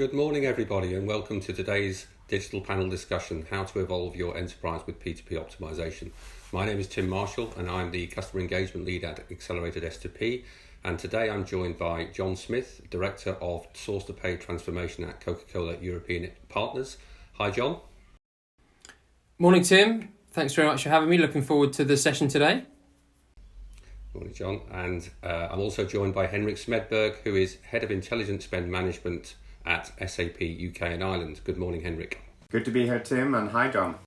Good morning, everybody, and welcome to today's digital panel discussion, How to Evolve Your Enterprise with P2P Optimization. My name is Tim Marshall, and I'm the Customer Engagement Lead at Accelerated S2P. And today I'm joined by John Smith, Director of Source-to-Pay Transformation at Coca-Cola European Partners. Hi, John. Morning, Tim. Thanks very much for having me. Looking forward to the session today. Morning, John. And I'm also joined by Henrik Smedberg, who is Head of Intelligent Spend Management at SAP UK and Ireland. Good morning, Henrik. Good to be here, Tim, and hi, John.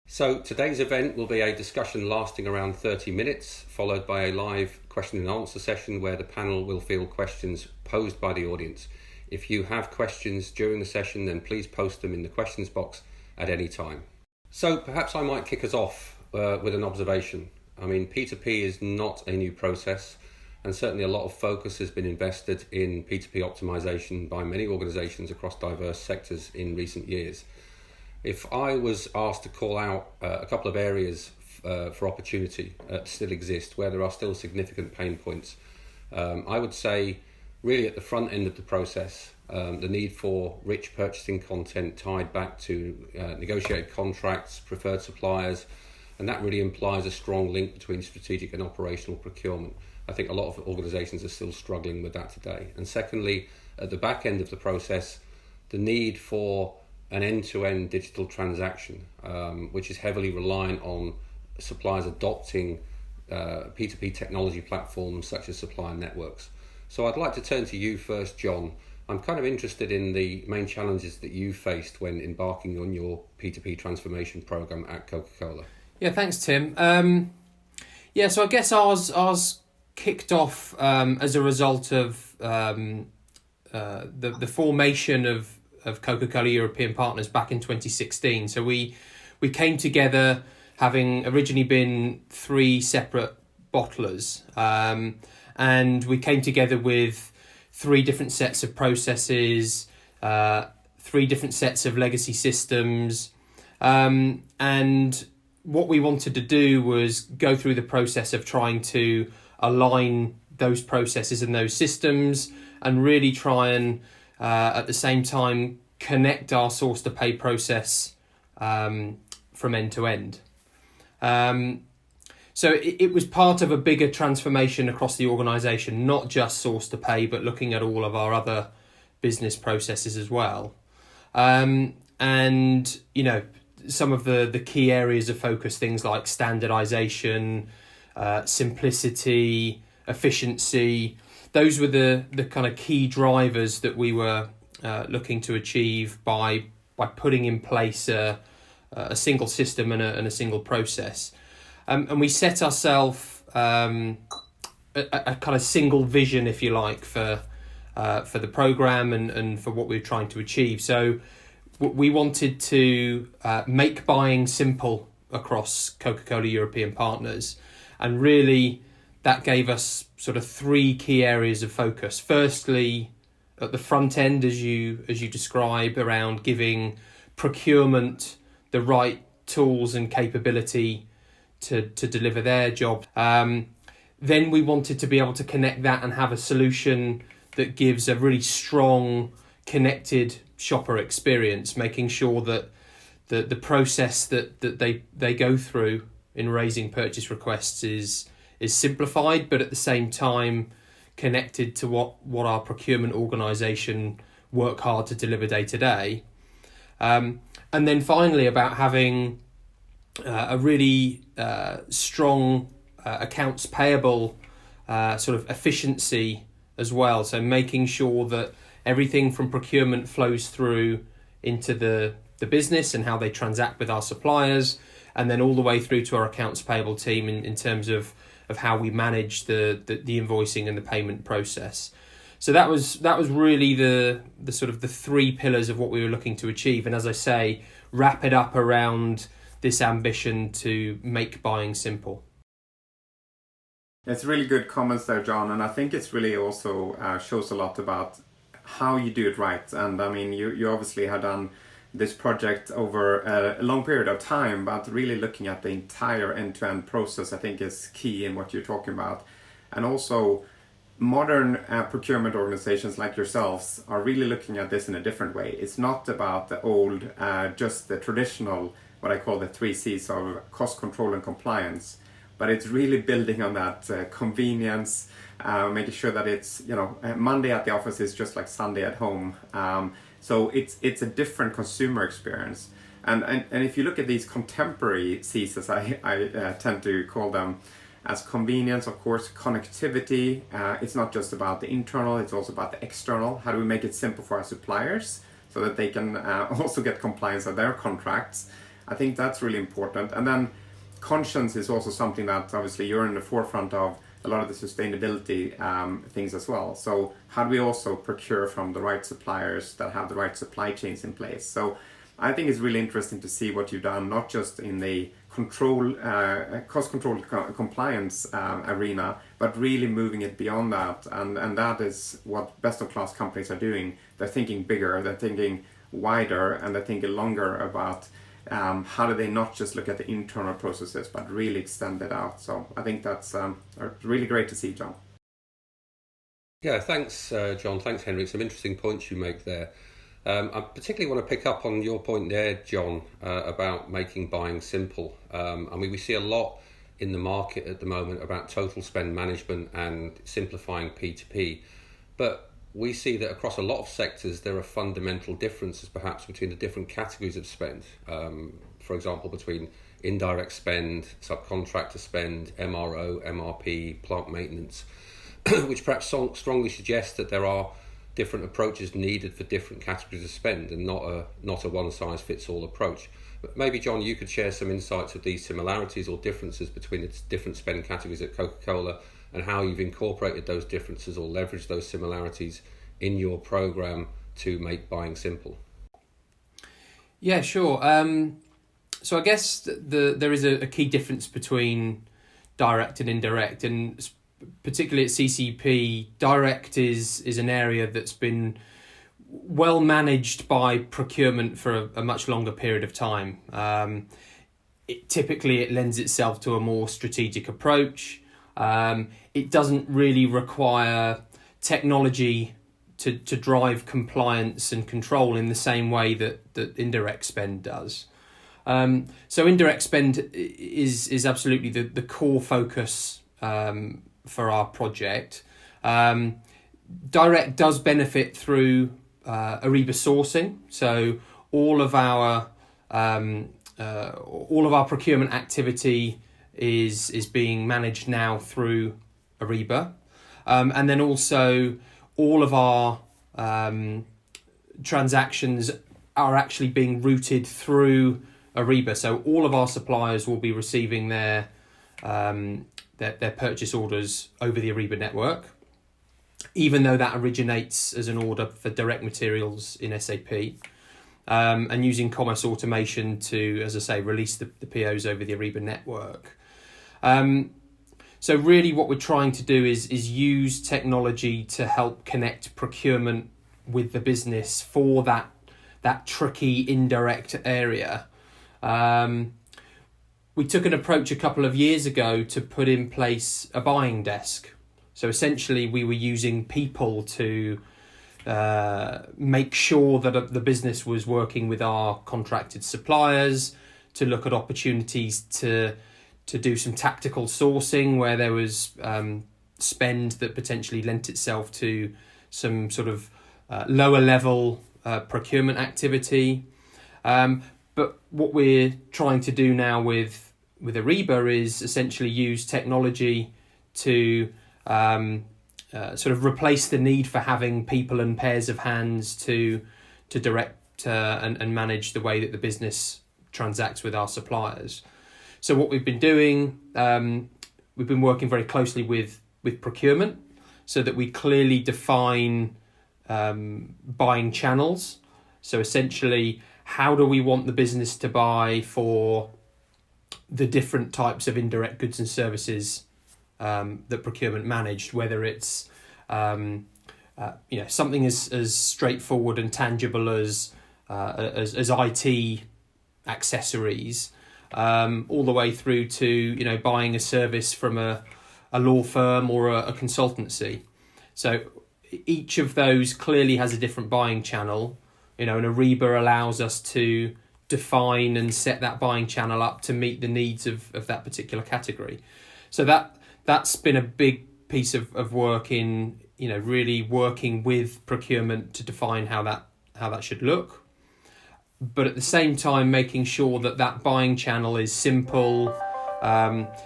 So today's event will be a discussion lasting around 30 minutes, followed by a live question and answer session where the panel will field questions posed by the audience. If you have questions during the session, then please post them in the questions box at any time. So perhaps I might kick us off with an observation. I mean, P2P is not a new process, and certainly a lot of focus has been invested in P2P optimization by many organizations across diverse sectors in recent years. If I was asked to call out a couple of areas for opportunity that still exist, where there are still significant pain points, I would say really at the front end of the process, the need for rich purchasing content tied back to negotiated contracts, preferred suppliers, and that really implies a strong link between strategic and operational procurement. I think a lot of organizations are still struggling with that today. And secondly, at the back end of the process, the need for an end-to-end digital transaction, which is heavily reliant on suppliers adopting P2P technology platforms such as supplier networks. So I'd like to turn to you first, John. I'm kind of interested in the main challenges that you faced when embarking on your P2P transformation program at Coca-Cola. Yeah, thanks, Tim. So I guess ours kicked off as a result of the formation of Coca-Cola European Partners back in 2016. So we came together having originally been three separate bottlers, and we came together with three different sets of processes, three different sets of legacy systems, and what we wanted to do was go through the process of trying to align those processes and those systems and really try and at the same time connect our source to pay process from end to end. So it was part of a bigger transformation across the organisation, not just source to pay, but looking at all of our other business processes as well. And, you know, some of the key areas of focus, things like standardisation, simplicity, efficiency, those were the kind of key drivers that we were looking to achieve by putting in place a single system and a single process. And we set ourselves a kind of single vision, if you like, for the program and for what we were trying to achieve. So we wanted to make buying simple across Coca-Cola European Partners, and really that gave us sort of three key areas of focus. Firstly, at the front end, as you describe, around giving procurement the right tools and capability to deliver their job. Then we wanted to be able to connect that and have a solution that gives a really strong, connected shopper experience, making sure that the process that they go through in raising purchase requests is simplified, but at the same time connected to what our procurement organisation work hard to deliver day to day. And then finally about having a really strong accounts payable sort of efficiency as well. So making sure that everything from procurement flows through into the business and how they transact with our suppliers, and then all the way through to our accounts payable team in terms of how we manage the invoicing and the payment process. So that was really the sort of the three pillars of what we were looking to achieve. And as I say, wrap it up around this ambition to make buying simple. It's really good comments there, John, and I think it's really also shows a lot about how you do it right. And I mean, you obviously have done this project over a long period of time, but really looking at the entire end-to-end process, I think, is key in what you're talking about. And also modern procurement organizations like yourselves are really looking at this in a different way. It's not about the old, just the traditional, what I call the 3Cs of cost control and compliance, but it's really building on that convenience, making sure that it's, Monday at the office is just like Sunday at home. So it's a different consumer experience. And if you look at these contemporary Cs, as I tend to call them, as convenience, of course, connectivity, it's not just about the internal, it's also about the external. How do we make it simple for our suppliers so that they can also get compliance of their contracts? I think that's really important. And then conscience is also something that obviously you're in the forefront of a lot of the sustainability things as well. So how do we also procure from the right suppliers that have the right supply chains in place? So I think it's really interesting to see what you've done, not just in the cost control compliance arena, but really moving it beyond that. And that is what best of class companies are doing. They're thinking bigger, they're thinking wider, and they're thinking longer about how do they not just look at the internal processes, but really extend it out. So I think that's really great to see, John. Yeah, thanks, John. Thanks, Henrik. Some interesting points you make there. I particularly want to pick up on your point there, John, about making buying simple. We see a lot in the market at the moment about total spend management and simplifying P2P, but we see that across a lot of sectors there are fundamental differences perhaps between the different categories of spend. For example, between indirect spend, subcontractor spend, MRO, MRP, plant maintenance, which perhaps strongly suggests that there are different approaches needed for different categories of spend and not a one-size-fits-all approach. But maybe, John, you could share some insights of these similarities or differences between the different spend categories at Coca-Cola and how you've incorporated those differences or leveraged those similarities in your program to make buying simple. Yeah, sure. So I guess there is a key difference between direct and indirect, and particularly at CCP, direct is an area that's been well managed by procurement for a much longer period of time. Typically it lends itself to a more strategic approach. It doesn't really require technology to drive compliance and control in the same way that indirect spend does. So indirect spend is absolutely the core focus for our project. Direct does benefit through Ariba sourcing, so all of our procurement activity is being managed now through Ariba, and then also all of our transactions are actually being routed through Ariba. So all of our suppliers will be receiving their purchase orders over the Ariba network, even though that originates as an order for direct materials in SAP, and using commerce automation to, as I say, release the POs over the Ariba network. So really what we're trying to do is use technology to help connect procurement with the business for that tricky indirect area. We took an approach a couple of years ago to put in place a buying desk. So essentially we were using people to make sure that the business was working with our contracted suppliers, to look at opportunities to do some tactical sourcing where there was spend that potentially lent itself to some sort of lower level procurement activity. But what we're trying to do now with Ariba is essentially use technology to sort of replace the need for having people and pairs of hands to direct and manage the way that the business transacts with our suppliers. So what we've been doing, we've been working very closely with procurement so that we clearly define buying channels. So essentially, how do we want the business to buy for the different types of indirect goods and services that procurement managed, whether it's something as straightforward and tangible as IT accessories, all the way through to buying a service from a law firm or a consultancy. So each of those clearly has a different buying channel, and Ariba allows us to define and set that buying channel up to meet the needs of that particular category. So that's been a big piece of work in really working with procurement to define how that should look, but at the same time making sure that buying channel is simple,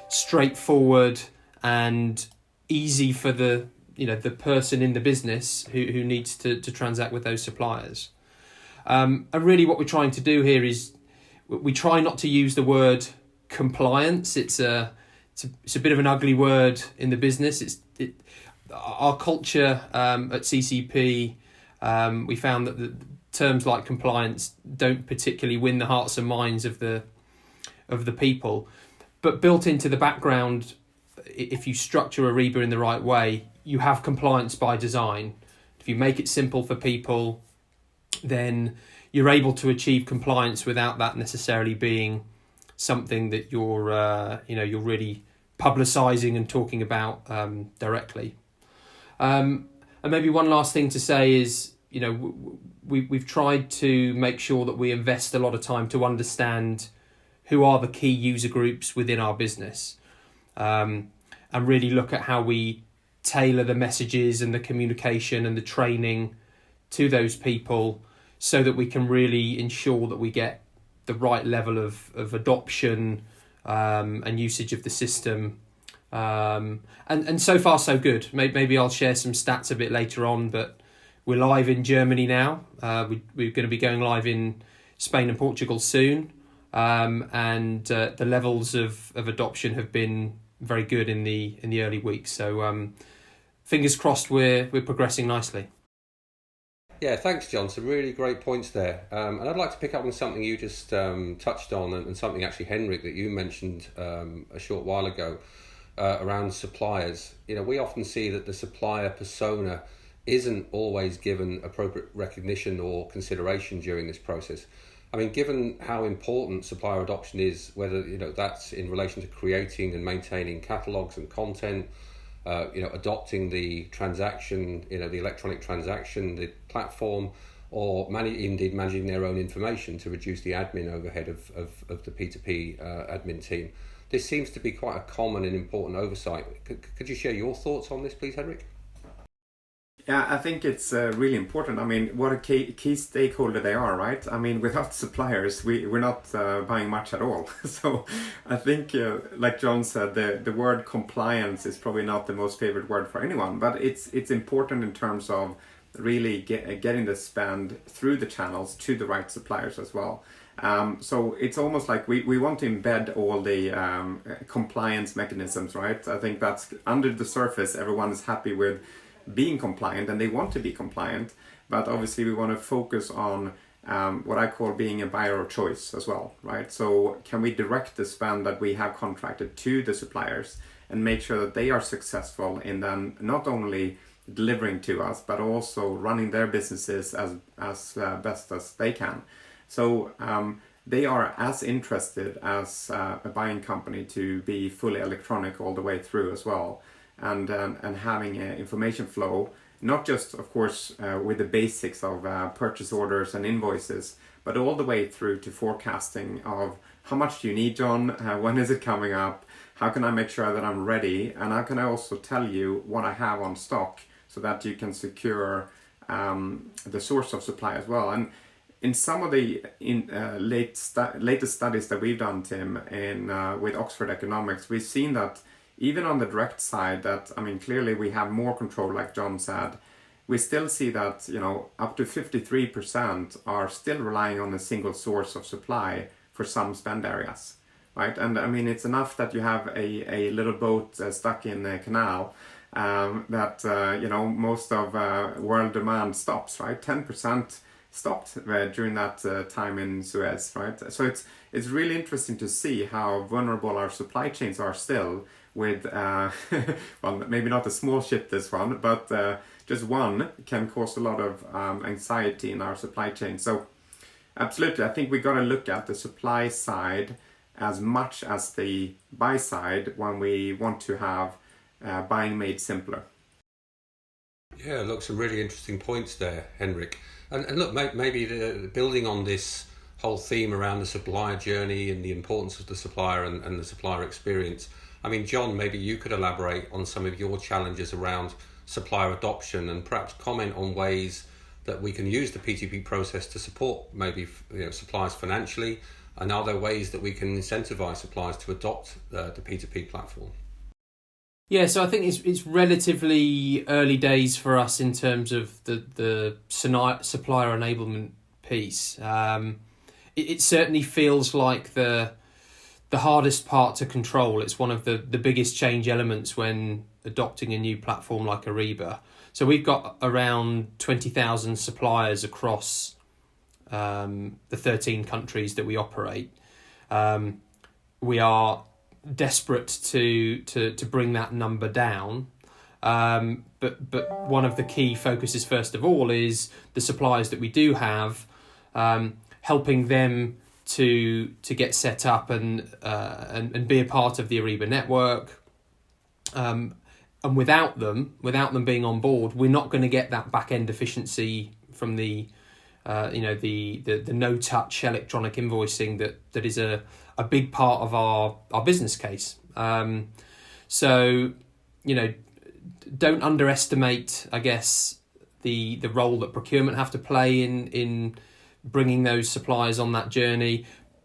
straightforward, and easy for the person in the business who needs to transact with those suppliers. And really what we're trying to do here is we try not to use the word compliance. It's a bit of an ugly word in the business. Our culture at CCP, we found that the terms like compliance don't particularly win the hearts and minds of the people. But built into the background, if you structure Ariba in the right way, you have compliance by design. If you make it simple for people, then you're able to achieve compliance without that necessarily being something that you're really publicising and talking about directly. And maybe one last thing to say is, we've tried to make sure that we invest a lot of time to understand who are the key user groups within our business, and really look at how we tailor the messages and the communication and the training to those people, so that we can really ensure that we get the right level of adoption and usage of the system. And so far so good. Maybe I'll share some stats a bit later on, but we're live in Germany now. We're going to be going live in Spain and Portugal soon. And the levels of adoption have been very good in the early weeks. So fingers crossed we're progressing nicely. Yeah, thanks, John. Some really great points there. And I'd like to pick up on something you just touched on, and something actually, Henrik, that you mentioned a short while ago around suppliers. We often see that the supplier persona isn't always given appropriate recognition or consideration during this process. I mean, given how important supplier adoption is, whether that's in relation to creating and maintaining catalogues and content, adopting the transaction, the electronic transaction, the platform, or indeed managing their own information to reduce the admin overhead of the P2P admin team. This seems to be quite a common and important oversight. Could you share your thoughts on this, please, Henrik? Yeah, I think it's really important. I mean, what a key stakeholder they are, right? I mean, without suppliers, we're not buying much at all. So I think, like John said, the word compliance is probably not the most favorite word for anyone, but it's important in terms of really getting the spend through the channels to the right suppliers as well. So it's almost like we want to embed all the compliance mechanisms, right? I think that's under the surface, everyone is happy with being compliant and they want to be compliant, but obviously we want to focus on what I call being a buyer of choice as well, right? So can we direct the spend that we have contracted to the suppliers and make sure that they are successful in then not only delivering to us, but also running their businesses as best as they can. So they are as interested as a buying company to be fully electronic all the way through as well. And having an information flow, not just, of course, with the basics of purchase orders and invoices, but all the way through to forecasting of how much do you need, John? When is it coming up? How can I make sure that I'm ready? And how can I also tell you what I have on stock so that you can secure the source of supply as well? And in some of the latest studies that we've done, Tim, with Oxford Economics, we've seen that even on the direct side, that, I mean, clearly we have more control, like John said. We still see that, up to 53% are still relying on a single source of supply for some spend areas, right? And I mean, it's enough that you have a little boat stuck in a canal that, most of world demand stops, right? 10% stopped during that time in Suez, right? So it's really interesting to see how vulnerable our supply chains are still, with, well, maybe not a small ship, this one, but just one can cause a lot of anxiety in our supply chain. So absolutely, I think we got to look at the supply side as much as the buy side when we want to have buying made simpler. Yeah, look, some really interesting points there, Henrik. And look, maybe building on this whole theme around the supplier journey and the importance of the supplier and the supplier experience. I mean, John, maybe you could elaborate on some of your challenges around supplier adoption and perhaps comment on ways that we can use the P2P process to support maybe suppliers financially, and are there ways that we can incentivize suppliers to adopt the P2P platform? Yeah, so I think it's relatively early days for us in terms of the supplier enablement piece. It certainly feels like the hardest part to control. It's one of the biggest change elements when adopting a new platform like Ariba. So we've got around 20,000 suppliers across the 13 countries that we operate. We are desperate to bring that number down, but one of the key focuses first of all is the suppliers that we do have, helping them to get set up and be a part of the Ariba network. And without them being on board, we're not going to get that back end efficiency from the no touch electronic invoicing that is a big part of our business case. So don't underestimate, I guess, the role that procurement have to play in bringing those suppliers on that journey,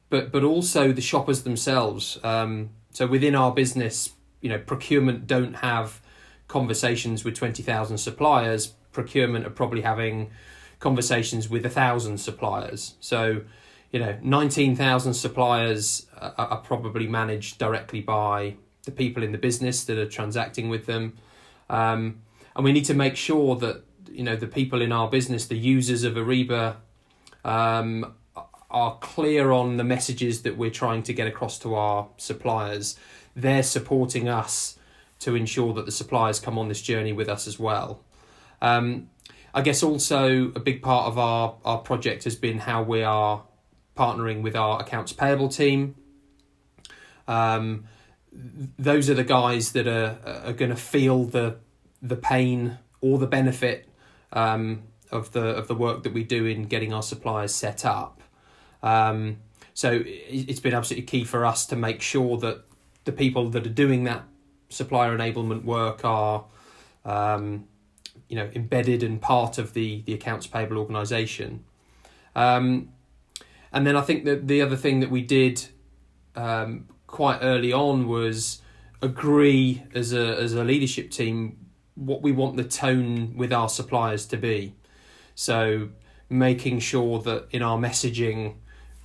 but also the shoppers themselves. So within our business, procurement don't have conversations with 20,000 suppliers. Procurement are probably having conversations with 1,000 suppliers. So 19,000 suppliers are probably managed directly by the people in the business that are transacting with them. And we need to make sure that, the people in our business, the users of Ariba, are clear on the messages that we're trying to get across to our suppliers. They're supporting us to ensure that the suppliers come on this journey with us as well. I guess also a big part of our project has been how we are partnering with our accounts payable team. Those are the guys that are going to feel the pain or the benefit of the work that we do in getting our suppliers set up. So it's been absolutely key for us to make sure that the people that are doing that supplier enablement work are embedded and part of the accounts payable organisation. And then I think that the other thing that we did quite early on was agree as a leadership team what we want the tone with our suppliers to be. So making sure that in our messaging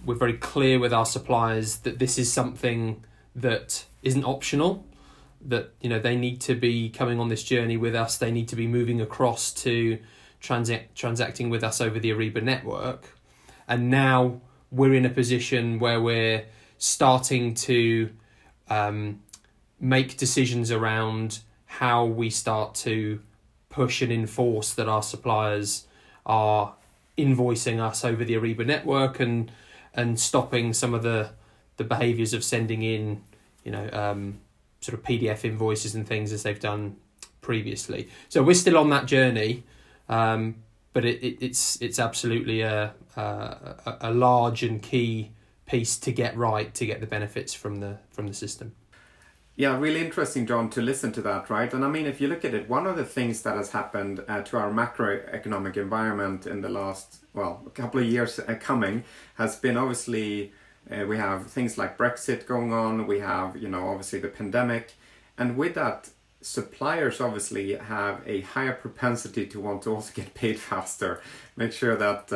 we're very clear with our suppliers that this is something that isn't optional, that they need to be coming on this journey with us, they need to be moving across to transacting with us over the Ariba network. And now we're in a position where we're starting to make decisions around how we start to push and enforce that our suppliers are invoicing us over the Ariba network and stopping some of the behaviours of sending in sort of PDF invoices and things as they've done previously. So we're still on that journey, but it's absolutely a large and key piece to get right, to get the benefits from the system. Yeah, really interesting, John, to listen to that, right? And I mean, if you look at it, one of the things that has happened to our macroeconomic environment in the last, a couple of years coming has been obviously, we have things like Brexit going on, we have, obviously the pandemic, and with that, suppliers obviously have a higher propensity to want to also get paid faster, make sure that,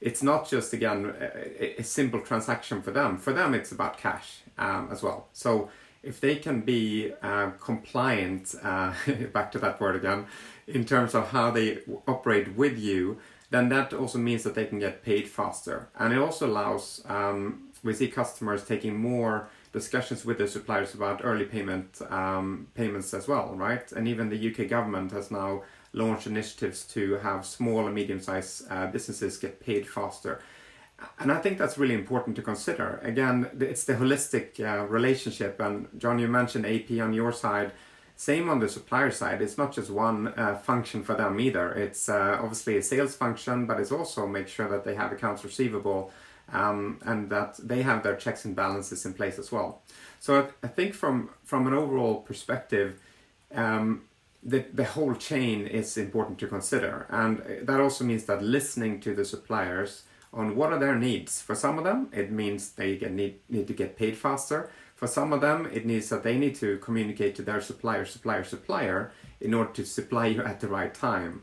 it's not just, again, a simple transaction for them. For them, it's about cash as well. So if they can be compliant, back to that word again, in terms of how they operate with you, then that also means that they can get paid faster. And it also allows, we see customers taking more discussions with their suppliers about early payments as well, right? And even the UK government has now launched initiatives to have small and medium-sized businesses get paid faster. And I think that's really important to consider. Again, it's the holistic relationship. And John, you mentioned AP on your side. Same on the supplier side. It's not just one function for them either. It's obviously a sales function, but it's also make sure that they have accounts receivable and that they have their checks and balances in place as well. So I think from an overall perspective, the whole chain is important to consider. And that also means that listening to the suppliers on what are their needs. For some of them, it means they need to get paid faster. For some of them, it means that they need to communicate to their supplier in order to supply you at the right time.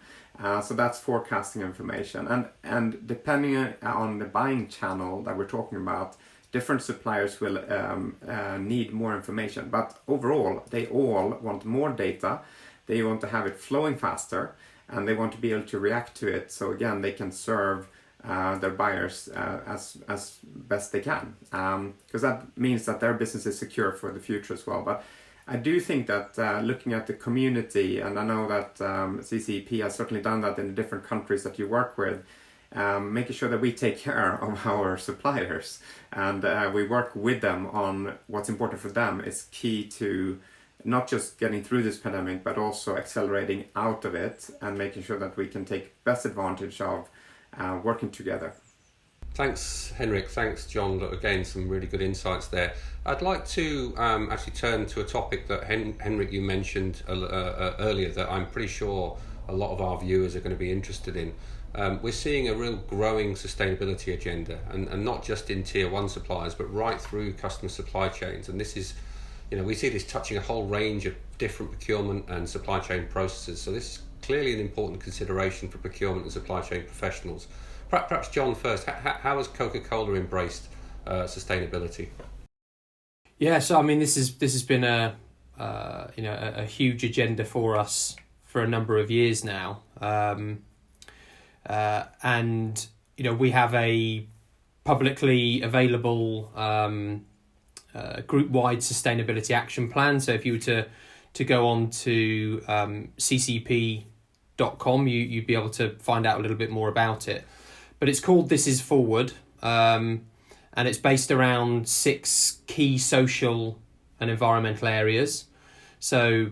So that's forecasting information. And depending on the buying channel that we're talking about, different suppliers will need more information. But overall, they all want more data. They want to have it flowing faster, and they want to be able to react to it. So again, they can serve their buyers as best they can, because that means that their business is secure for the future as well. But I do think that looking at the community, and I know that CCEP has certainly done that in the different countries that you work with, making sure that we take care of our suppliers and we work with them on what's important for them is key to not just getting through this pandemic, but also accelerating out of it and making sure that we can take best advantage of working together. Thanks, Henrik. Thanks, John. Again, some really good insights there. I'd like to actually turn to a topic that Henrik, you mentioned earlier that I'm pretty sure a lot of our viewers are going to be interested in. We're seeing a real growing sustainability agenda, and not just in tier one suppliers, but right through customer supply chains. And this is, we see this touching a whole range of different procurement and supply chain processes. So this is clearly an important consideration for procurement and supply chain professionals. Perhaps John first, how has Coca-Cola embraced sustainability? Yeah, so I mean, this has been a huge agenda for us for a number of years now, and we have a publicly available group-wide sustainability action plan. So if you were to go on to ccp.com, you'd be able to find out a little bit more about it. But it's called This Is Forward, and it's based around 6 key social and environmental areas. So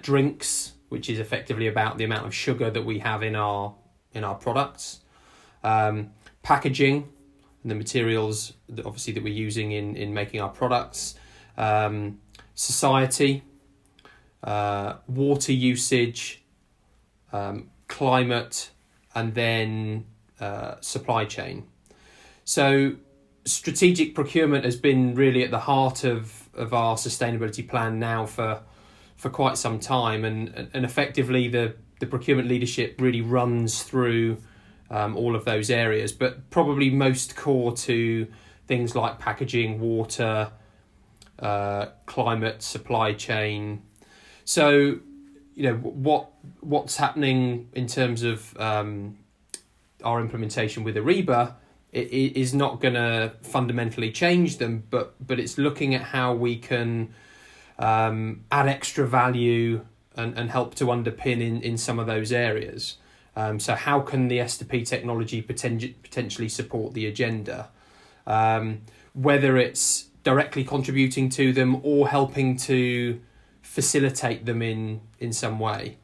drinks, which is effectively about the amount of sugar that we have in our products, packaging and the materials that we're using in making our products, society, water usage, climate, and then supply chain. So strategic procurement has been really at the heart of our sustainability plan now for quite some time, and effectively the procurement leadership really runs through all of those areas, but probably most core to things like packaging, water, climate, supply chain. So what's happening in terms of our implementation with Ariba, it is not going to fundamentally change them, but it's looking at how we can add extra value and help to underpin in some of those areas. So how can the S2P technology potentially support the agenda? Whether it's directly contributing to them or helping to facilitate them in some way.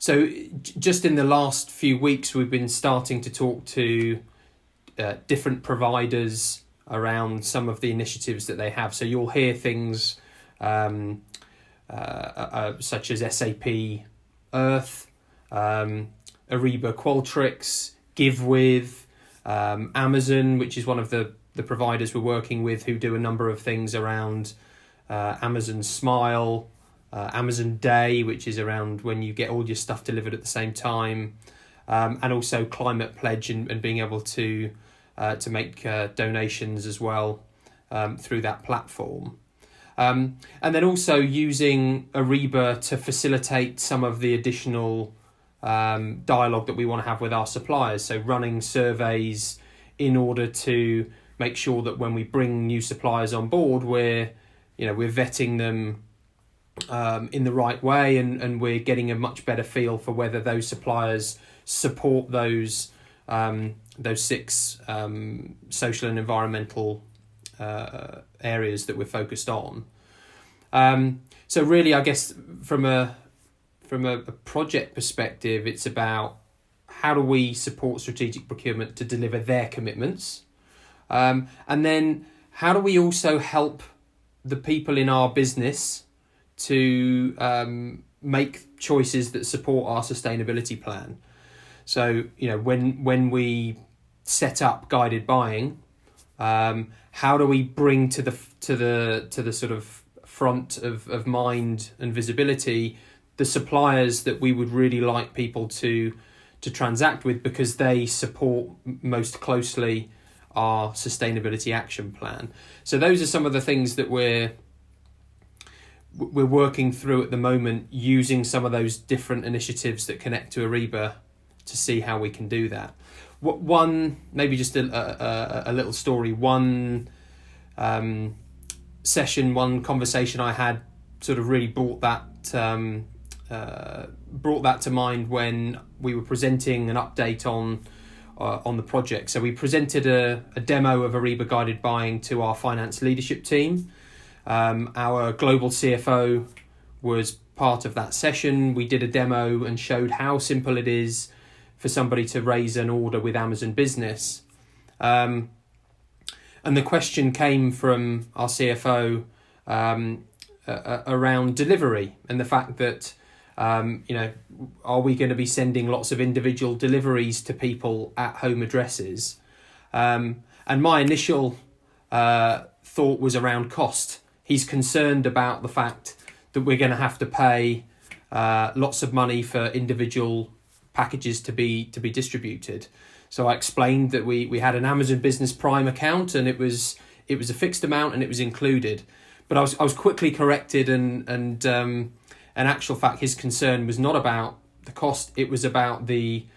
So just in the last few weeks, we've been starting to talk to different providers around some of the initiatives that they have. So you'll hear things such as SAP Earth, Ariba Qualtrics, GiveWith, Amazon, which is one of the providers we're working with, who do a number of things around Amazon Smile, Amazon Day, which is around when you get all your stuff delivered at the same time, and also Climate Pledge and being able to make donations as well through that platform. And then also using Ariba to facilitate some of the additional dialogue that we want to have with our suppliers. So running surveys in order to make sure that when we bring new suppliers on board, we're vetting them in the right way, and we're getting a much better feel for whether those suppliers support those 6 social and environmental areas that we're focused on. So really, I guess from a project perspective, it's about how do we support strategic procurement to deliver their commitments, and then how do we also help the people in our business to make choices that support our sustainability plan. So, when we set up guided buying, how do we bring to the sort of front of mind and visibility the suppliers that we would really like people to transact with, because they support most closely our sustainability action plan. So those are some of the things that we're working through at the moment, using some of those different initiatives that connect to Ariba to see how we can do that. One, maybe just a little story. One session, one conversation I had sort of really brought that to mind when we were presenting an update on the project. So we presented a demo of Ariba guided buying to our finance leadership team. Our global CFO was part of that session. We did a demo and showed how simple it is for somebody to raise an order with Amazon Business. And the question came from our CFO around delivery and the fact that, are we going to be sending lots of individual deliveries to people at home addresses? And my initial thought was around cost. He's concerned about the fact that we're going to have to pay lots of money for individual packages to be distributed. So I explained that we had an Amazon Business Prime account, and it was a fixed amount and it was included. But I was quickly corrected, and in actual fact, his concern was not about the cost. It was about the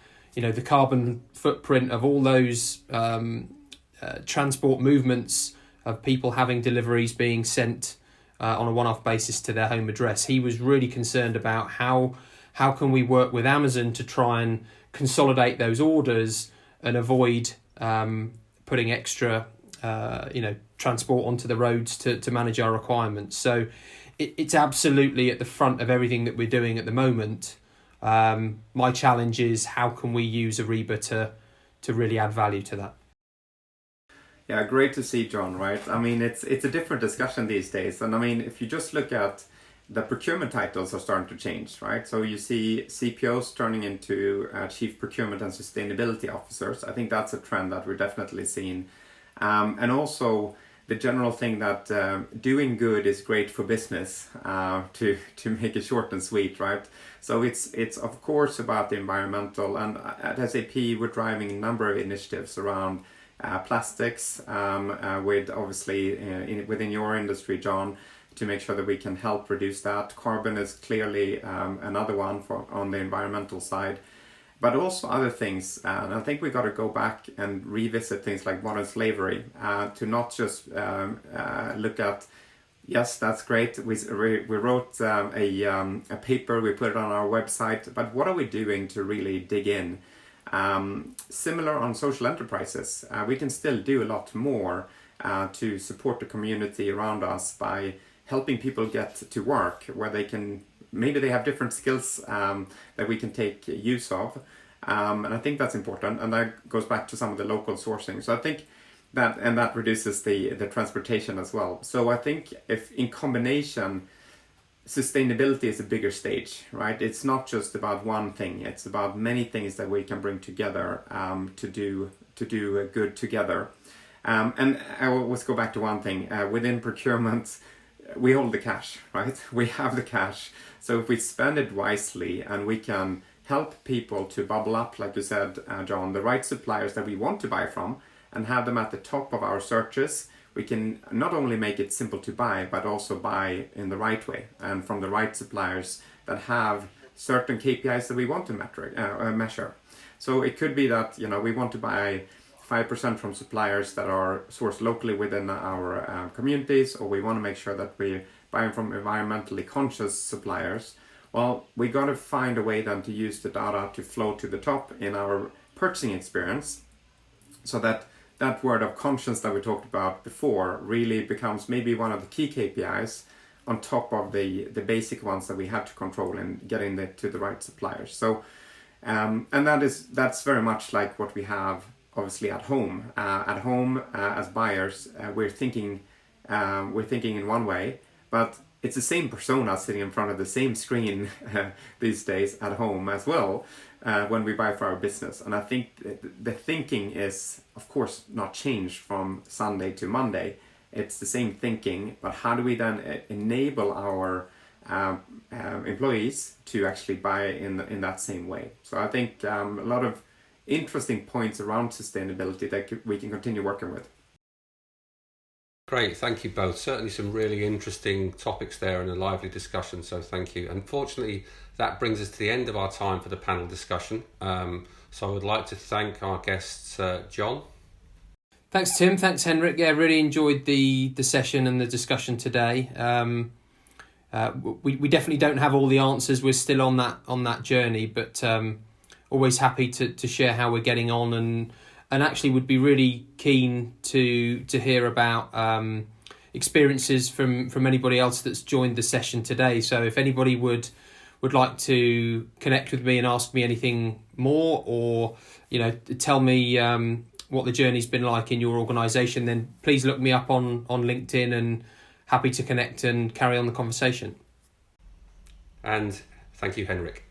carbon footprint of all those transport movements of people having deliveries being sent on a one-off basis to their home address. He was really concerned about how can we work with Amazon to try and consolidate those orders and avoid putting extra transport onto the roads to manage our requirements. So it's absolutely at the front of everything that we're doing at the moment. My challenge is how can we use Ariba to really add value to that. Yeah, great to see, John, right? I mean, it's a different discussion these days. And I mean, if you just look at the procurement titles are starting to change, right? So you see CPOs turning into Chief Procurement and Sustainability Officers. I think that's a trend that we're definitely seeing. And also the general thing that doing good is great for business, to make it short and sweet, right? So it's of course about the environmental, and at SAP we're driving a number of initiatives around plastics, with obviously within your industry, John, to make sure that we can help reduce that. Carbon is clearly another one on the environmental side, but also other things. And I think we got to go back and revisit things like modern slavery, to not just look at, yes, that's great. We wrote a paper, we put it on our website, but what are we doing to really dig in? Similar on social enterprises, we can still do a lot more to support the community around us by helping people get to work where they have different skills that we can take use of, and I think that's important, and that goes back to some of the local sourcing. So I think that reduces the transportation as well. So I think if in combination, sustainability is a bigger stage, right? It's not just about one thing. It's about many things that we can bring together to do good together. And I will always go back to one thing. Within procurement, we hold the cash, right? We have the cash. So if we spend it wisely and we can help people to bubble up, like you said, John, the right suppliers that we want to buy from and have them at the top of our searches, we can not only make it simple to buy, but also buy in the right way and from the right suppliers that have certain KPIs that we want to measure. So it could be that we want to buy 5% from suppliers that are sourced locally within our communities, or we want to make sure that we buy from environmentally conscious suppliers. Well, we got to find a way then to use the data to flow to the top in our purchasing experience, so that word of conscience that we talked about before really becomes maybe one of the key KPIs on top of the basic ones that we have to control and getting to the right suppliers. So and that's very much like what we have obviously at home. As buyers, we're thinking in one way, but it's the same persona sitting in front of the same screen these days at home as well when we buy for our business. And I think the thinking is, of course, not changed from Sunday to Monday. It's the same thinking, but how do we then enable our employees to actually buy in that same way? So I think a lot of interesting points around sustainability that we can continue working with. Great, thank you both. Certainly some really interesting topics there and a lively discussion, so thank you. Unfortunately, that brings us to the end of our time for the panel discussion. So I would like to thank our guests, John. Thanks, Tim. Thanks, Henrik. Yeah, really enjoyed the session and the discussion today. We definitely don't have all the answers. We're still on that journey, but always happy to share how we're getting on, and actually would be really keen to hear about experiences from anybody else that's joined the session today. So if anybody would like to connect with me and ask me anything more, or tell me what the journey's been like in your organisation, then please look me up on LinkedIn, and happy to connect and carry on the conversation. And thank you, Henrik.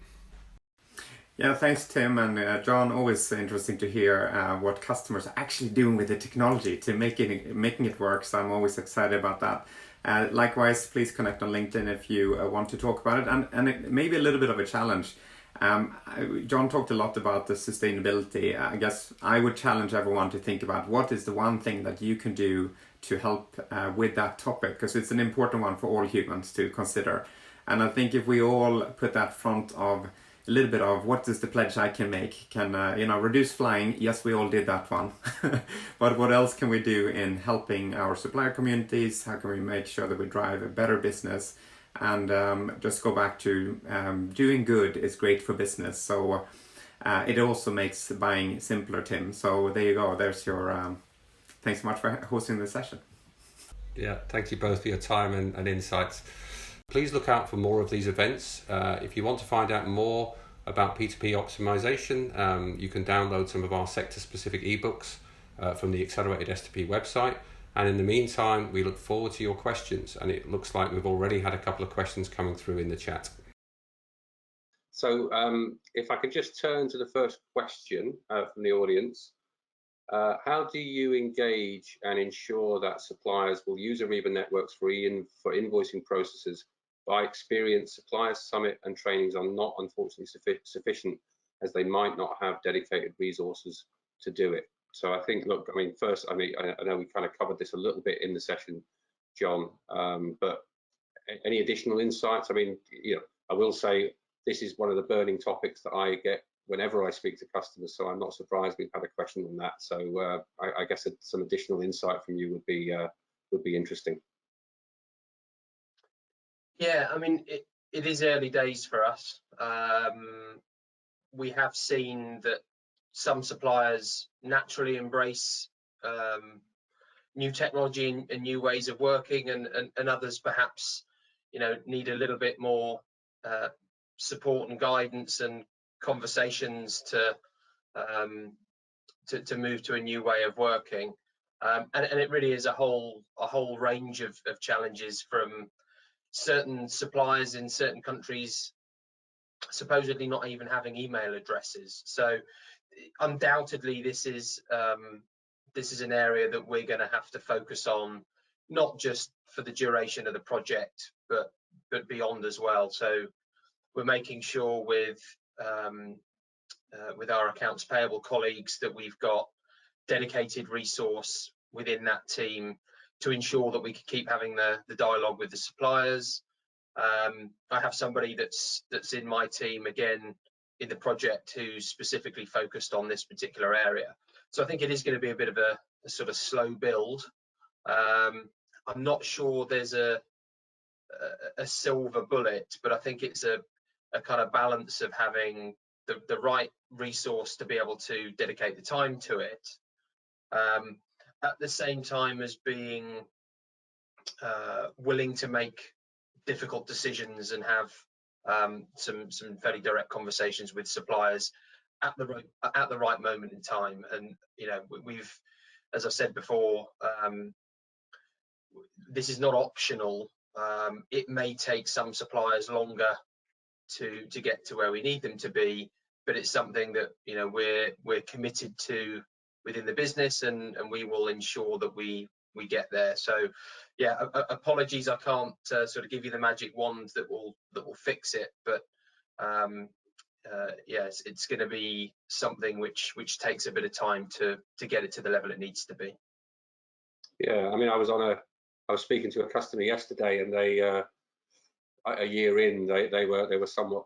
Yeah, thanks, Tim and John. Always interesting to hear what customers are actually doing with the technology to making it work. So I'm always excited about that. Likewise, please connect on LinkedIn if you want to talk about it. And it may be a little bit of a challenge. John talked a lot about the sustainability. I guess I would challenge everyone to think about what is the one thing that you can do to help with that topic, because it's an important one for all humans to consider. And I think if we all put that front of a little bit of what is the pledge I can make, can reduce flying. Yes, we all did that one. But what else can we do in helping our supplier communities? How can we make sure that we drive a better business? And just go back to doing good is great for business. So it also makes buying simpler, Tim. So there you go. There's your thanks so much for hosting this session. Yeah, thank you both for your time and insights. Please look out for more of these events. If you want to find out more about P2P optimization, you can download some of our sector-specific ebooks from the Accelerated S2P website. And in the meantime, we look forward to your questions. And it looks like we've already had a couple of questions coming through in the chat. So if I could just turn to the first question from the audience. How do you engage and ensure that suppliers will use Ariba networks for invoicing processes? By experience, suppliers summit and trainings are not unfortunately sufficient, as they might not have dedicated resources to do it. So I think, look, first, I know we kind of covered this a little bit in the session, John, but any additional insights? I will say this is one of the burning topics that I get whenever I speak to customers, so I'm not surprised we've had a question on that. So I guess some additional insight from you would be interesting. Yeah, it is early days for us. We have seen that some suppliers naturally embrace new technology and new ways of working, and others perhaps need a little bit more support and guidance and conversations to move to a new way of working, and it really is a whole range of challenges, from certain suppliers in certain countries supposedly not even having email addresses. So undoubtedly this is an area that we're going to have to focus on, not just for the duration of the project, but beyond as well. So we're making sure with our accounts payable colleagues that we've got dedicated resource within that team to ensure that we can keep having the dialogue with the suppliers. I have somebody that's in my team again in the project who's specifically focused on this particular area. So I think it is going to be a bit of a sort of slow build. I'm not sure there's a silver bullet, but I think it's a kind of balance of having the right resource to be able to dedicate the time to it, at the same time as being willing to make difficult decisions and have some fairly direct conversations with suppliers at the right moment in time. And we've, as I've said before, this is not optional. It may take some suppliers longer to get to where we need them to be, but it's something that we're committed to within the business, and we will ensure that we get there. So yeah, apologies, I can't sort of give you the magic wand that will fix it, but yes, it's going to be something which takes a bit of time to get it to the level it needs to be. Yeah, I mean, I was speaking to a customer yesterday, and they a year in, they were somewhat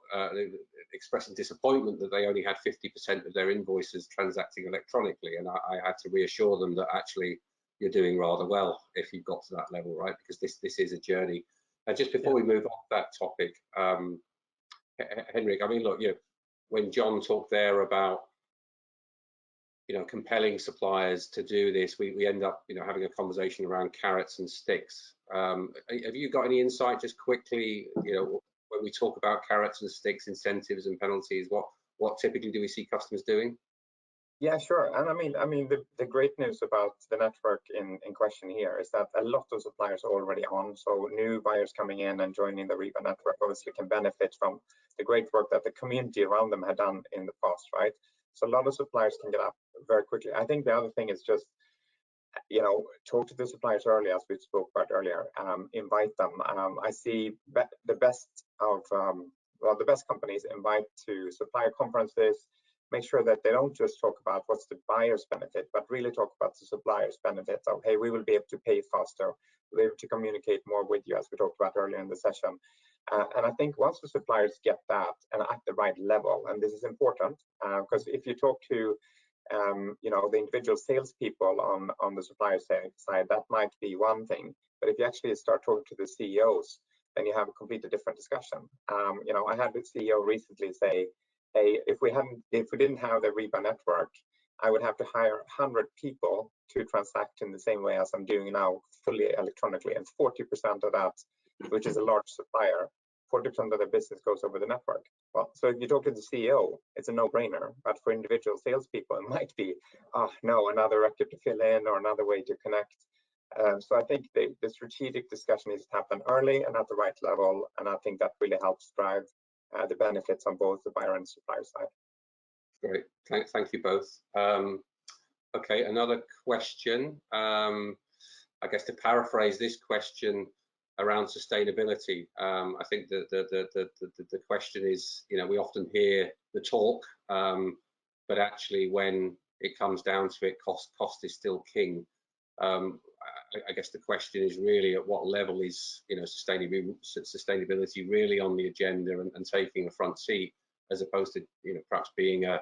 expressing disappointment that they only had 50% of their invoices transacting electronically, and I had to reassure them that actually you're doing rather well if you've got to that level, right? Because this is a journey. And just before we move on to that topic, Henrik, I mean, look, when John talked there about compelling suppliers to do this, we end up having a conversation around carrots and sticks. Have you got any insight, just quickly, when we talk about carrots and sticks, incentives and penalties, what typically do we see customers doing? Yeah, sure. And I mean, the great news about the network in question here is that a lot of suppliers are already on. So new buyers coming in and joining the Ariba network obviously can benefit from the great work that the community around them had done in the past, right? So a lot of suppliers can get up very quickly. I think the other thing is just, talk to the suppliers early, as we spoke about earlier. Invite them. I see the best of the best companies invite to supplier conferences. Make sure that they don't just talk about what's the buyer's benefit, but really talk about the supplier's benefit of, hey, we will be able to pay faster, we'll be able to communicate more with you, as we talked about earlier in the session. And I think once the suppliers get that and at the right level, and this is important, because if you talk to the individual salespeople on the supplier side, that might be one thing. But if you actually start talking to the CEOs, then you have a completely different discussion. I had the CEO recently say, hey, if we didn't have the Ariba network, I would have to hire 100 people to transact in the same way as I'm doing now, fully electronically. And 40% of that, which is a large supplier, 40% of the business goes over the network. Well, so if you talk to the CEO, it's a no-brainer. But for individual salespeople, it might be, oh no, another record to fill in or another way to connect. So I think the strategic discussion needs to happen early and at the right level. And I think that really helps drive the benefits on both the buyer and supplier side. Great, thank you both. Okay, another question. I guess to paraphrase this question around sustainability, I think that the question is, we often hear the talk, but actually when it comes down to it, cost is still king. I guess the question is really at what level is sustainability really on the agenda and taking a front seat, as opposed to perhaps being a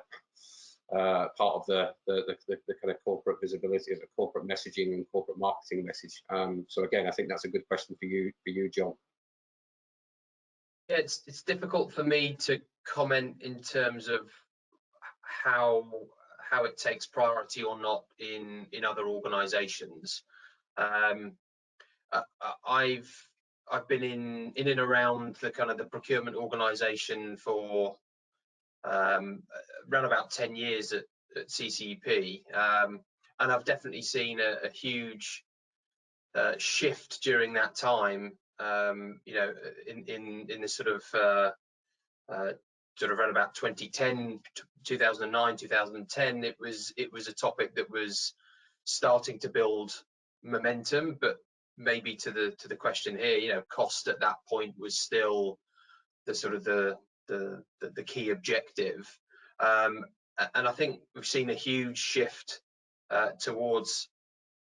part of the kind of corporate visibility, of the corporate messaging and corporate marketing message. So again, I think that's a good question for you, John. Yeah, it's difficult for me to comment in terms of how it takes priority or not in other organizations. I've been in and around the kind of the procurement organization for around about 10 years at CCP, and I've definitely seen a huge shift during that time. In the sort of around about 2010, 2009, 2010, it was a topic that was starting to build momentum, but maybe to the question here, cost at that point was still the sort of the key objective, and I think we've seen a huge shift towards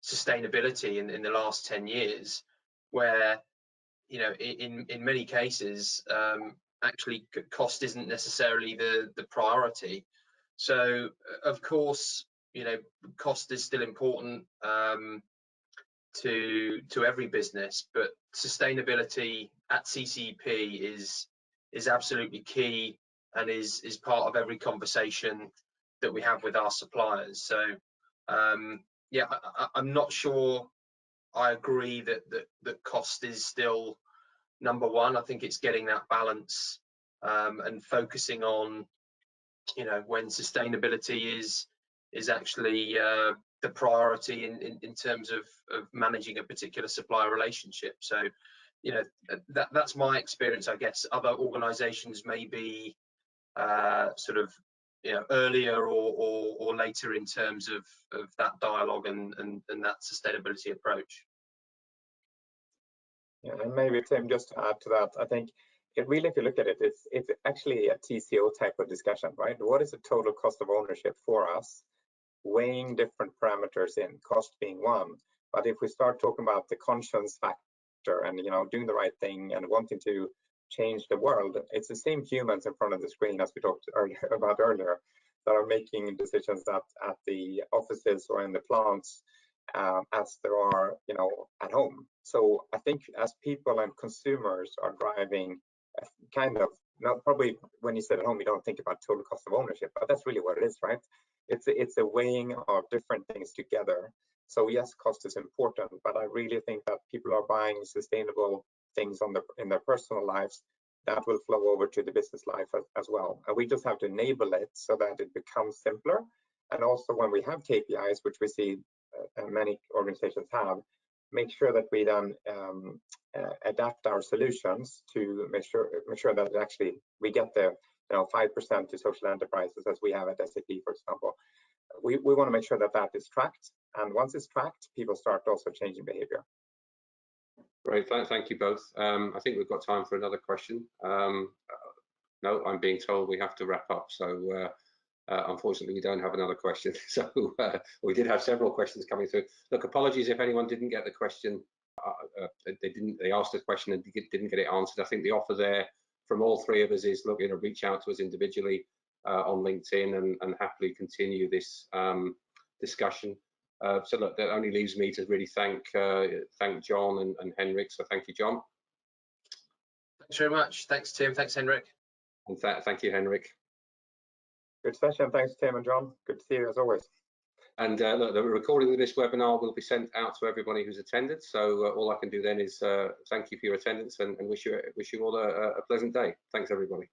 sustainability in the last 10 years, where in many cases actually cost isn't necessarily the priority. So of course cost is still important to every business, but sustainability at CCP is absolutely key and is part of every conversation that we have with our suppliers. So yeah, I'm not sure I agree that cost is still number one. I think it's getting that balance and focusing on, you know, when sustainability is actually the priority in terms of managing a particular supplier relationship. So, you know, that's my experience. I guess other organisations may be sort of, you know, earlier or later in terms of that dialogue and that sustainability approach. Yeah, and maybe Tim, just to add to that, I think it really, if you look at it, it's actually a TCO type of discussion, right? What is the total cost of ownership for us? Weighing different parameters in, cost being one. But if we start talking about the conscience factor and, you know, doing the right thing and wanting to change the world, it's the same humans in front of the screen as we talked about earlier that are making decisions at the offices or in the plants as there are, you know, at home. So I think as people and consumers are driving kind of, not probably when you sit at home, you don't think about total cost of ownership, but that's really what it is, right? It's a weighing of different things together. So yes, cost is important, but I really think that people are buying sustainable things in their personal lives that will flow over to the business life as well. And we just have to enable it so that it becomes simpler. And also when we have KPIs, which we see many organizations have, make sure that we then adapt our solutions to make sure that actually we get the 5% to social enterprises as we have at SAP, for example. We want to make sure that that is tracked, and once it's tracked, people start also changing behavior. Great, thank you both. I think we've got time for another question. No, I'm being told we have to wrap up, so unfortunately we don't have another question. So we did have several questions coming through. Look, apologies if anyone didn't get the question. They asked a question and didn't get it answered. I think the offer there from all three of us is, look, you know, reach out to us individually on LinkedIn and happily continue this discussion. So look, that only leaves me to really thank John and Henrik. So thank you, John. Thanks very much. Thanks, Tim. Thanks, Henrik. And thank you, Henrik. Good session. Thanks, Tim and John. Good to see you as always. And look, the recording of this webinar will be sent out to everybody who's attended. So all I can do then is thank you for your attendance and wish you all a pleasant day. Thanks, everybody.